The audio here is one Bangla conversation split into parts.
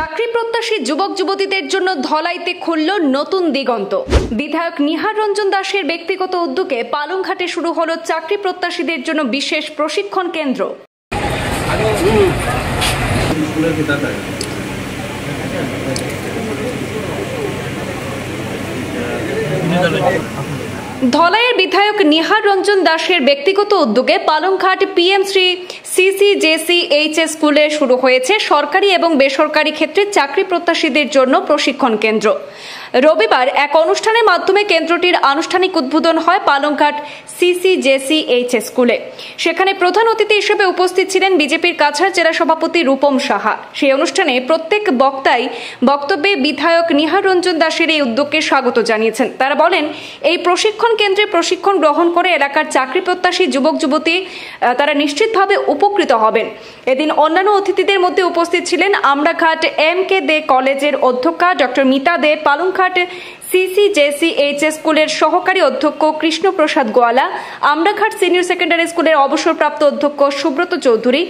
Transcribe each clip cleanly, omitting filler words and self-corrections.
চাকরি প্রত্যাশী যুবক যুবতীদের জন্য ধলাইতে খুলল নতুন দিগন্ত। বিধায়ক নিহার রঞ্জন দাসের ব্যক্তিগত উদ্যোগে পালংঘাটে শুরু হলো চাকরি প্রত্যাশীদের জন্য বিশেষ প্রশিক্ষণ কেন্দ্র। ধলাইয়ের বিধায়ক নিহার রঞ্জন দাসের ব্যক্তিগত উদ্যোগে পালংঘাট পিএম শ্রী CCJCH স্কুলে শুরু হয়েছে সরকারি এবং বেসরকারি ক্ষেত্রে চাকরি প্রত্যাশীদের জন্য প্রশিক্ষণ কেন্দ্র। রবিবার এক অনুষ্ঠানের মাধ্যমে কেন্দ্রটির আনুষ্ঠানিক উদ্বোধন হয় পালংঘাট CCJCH স্কুলে। সেখানে প্রধান অতিথি হিসেবে উপস্থিত ছিলেন বিজেপির কাছাড় জেলা সভাপতি রূপম সাহা। সেই অনুষ্ঠানে প্রত্যেক বক্তাই বক্তব্যে বিধায়ক নিহার রঞ্জন দাসের এই উদ্যোগকে স্বাগত জানিয়েছেন। তারা বলেন, এই প্রশিক্ষণ কেন্দ্রে প্রশিক্ষণ গ্রহণ করে এলাকার চাকরি প্রত্যাশী যুবক যুবতী তারা নিশ্চিতভাবে উপকৃত হবেন। এদিন অন্যান্য অতিথিদের মধ্যে উপস্থিত ছিলেন আমরাঘাট MK দে কলেজের অধ্যক্ষা ডক্টর মিতা দে, পালংঘাট CCJCH স্কুলের সহকারী অধ্যক্ষ কৃষ্ণপ্রসাদ গোয়ালা, আমরাঘাট সিনিয়র সেকেন্ডারি স্কুলের অবসরপ্রাপ্ত অধ্যক্ষ সুব্রত চৌধুরী,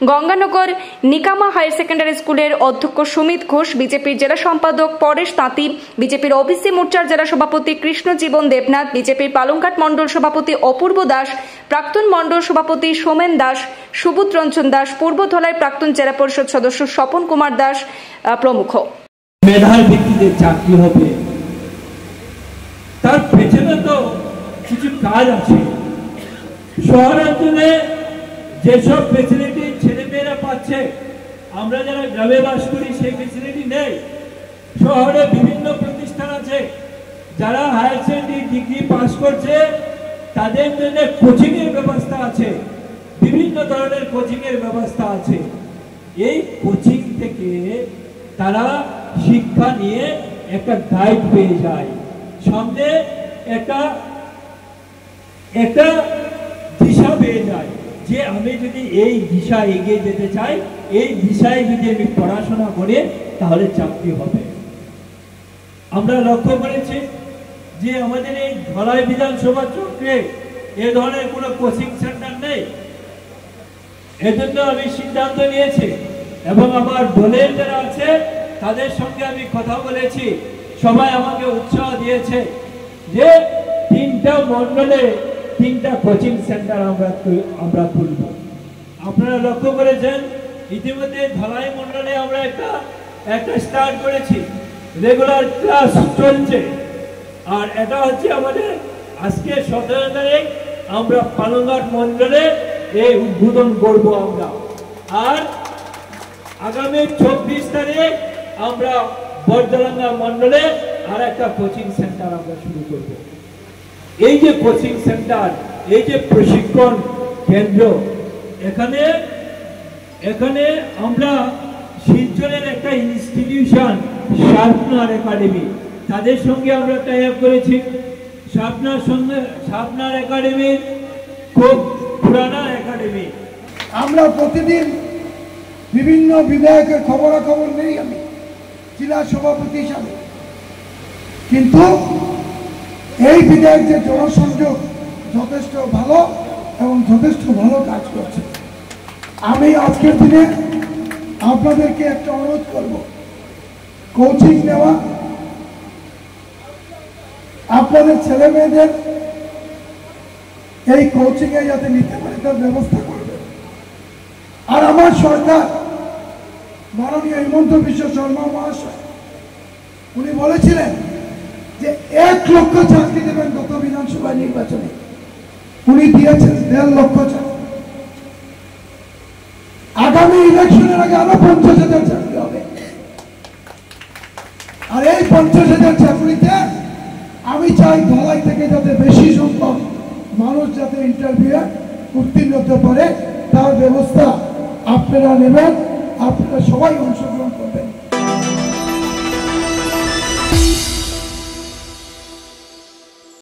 গঙ্গানগর নিকামা হায়ার সেকেন্ডারি স্কুলের অধ্যক্ষ সুমিত ঘোষ, বিজেপির জেলা সম্পাদক পরেশ তাঁতি, বিজেপির OBC মোর্চার জেলা সভাপতি কৃষ্ণজীবন দেবনাথ, বিজেপির পালংঘাট মণ্ডল সভাপতি অপূর্ব দাস, প্রাক্তন মণ্ডল সভাপতি সোমেন দাস, সুবোধ রঞ্জন দাস, পূর্ব ধলাই প্রাক্তন জেলা পরিষদ সদস্য স্বপন কুমার দাস প্রমুখ। মেধার ভিত্তিতে চাকরি হবে, তার পেছনে তো কিছু কাজ আছে। শহরাঞ্চলে যেসব ফেসিলিটি ছেলেমেয়েরা পাচ্ছে, আমরা যারা গ্রামে বাস করি সেই ফেসিলিটি নেই। শহরে বিভিন্ন প্রতিষ্ঠান আছে, যারা হায়ার সেকেন্ডারি ডিগ্রি পাস করছে তাদের জন্য কোচিং এর ব্যবস্থা আছে, বিভিন্ন ধরনের কোচিং এর ব্যবস্থা আছে। এই কোচিং থেকে তারা শিক্ষা নিয়ে একটা গাইড পেয়ে যায়, সামনে একটা দিশা পেয়ে যায় যে আমি যদি এই দিশা এগিয়ে যেতে চাই, এই দিশায় যদি আমি পড়াশোনা করে তাহলে চাকরি হবে। আমরা লক্ষ্য করেছি যে আমাদের এই ধলাই বিধানসভা চক্রে এ ধরনের কোনো কোচিং সেন্টার নেই। এজন্য আমি সিদ্ধান্ত নিয়েছি এবং আমার দলের যারা আছে তাদের সঙ্গে আমি কথা বলেছি, সবাই আমাকে উৎসাহ দিয়েছে যে 3টা মণ্ডলে 3টা কোচিং সেন্টার আমরা খুলব। আপনারা লক্ষ্য করেছেন ইতিমধ্যে ধলাই মণ্ডলে আমরা একটা স্টার্ট করেছি, রেগুলার ক্লাস চলছে। আর এটা হচ্ছে আমাদের আজকে 17 তারিখ আমরা পালংঘাট মণ্ডলে এই উদ্বোধন করব আমরা। আর আগামী 24 তারিখ আমরা বর্ধমানা মণ্ডলে আর একটা কোচিং সেন্টার আমরা শুরু করব। এই যে কোচিং সেন্টার, এই যে প্রশিক্ষণ কেন্দ্র, এখানে আমরা শিলচরের একটা ইনস্টিটিউশন শার্পনার একাডেমি, তাদের সঙ্গে আমরা টাই আপ করেছি। শার্পনার একাডেমির খুব পুরানা একাডেমি। আমরা প্রতিদিন বিভিন্ন বিধায়কের খবরাখবর নেই আমি জেলা সভাপতি হিসাবে, কিন্তু এই বিধায়ক যে জনসংযোগ যথেষ্ট ভালো এবং যথেষ্ট ভালো কাজ করছে। আমি আজকের দিনে আপনাদেরকে একটা অনুরোধ করব, কোচিং নেওয়া, আপনাদের ছেলে মেয়েদের এই কোচিংয়ে যাতে নিতে পারে তার ব্যবস্থা করবে। আর আমার সরকার মাননীয় হিমন্ত বিশ্ব শর্মা মহাশয় উনি বলেছিলেন যে 1 লক্ষ চাকরি দেবেন গত বিধানসভা নির্বাচনে, উনি দিয়েছেন 1.5 লক্ষ চাকরি। আগামী ইলেকশনের আগে আরো 50,000 চাকরি হবে। আর এই 50,000 চাকরিতে আমি চাই ধলাই থেকে যাতে বেশি সংখ্যক মানুষ যাতে ইন্টারভিউ উত্তীর্ণ হতে পারে তার ব্যবস্থা আপনারা নেবেন, আপনারা সবাই অংশগ্রহণ করবেন।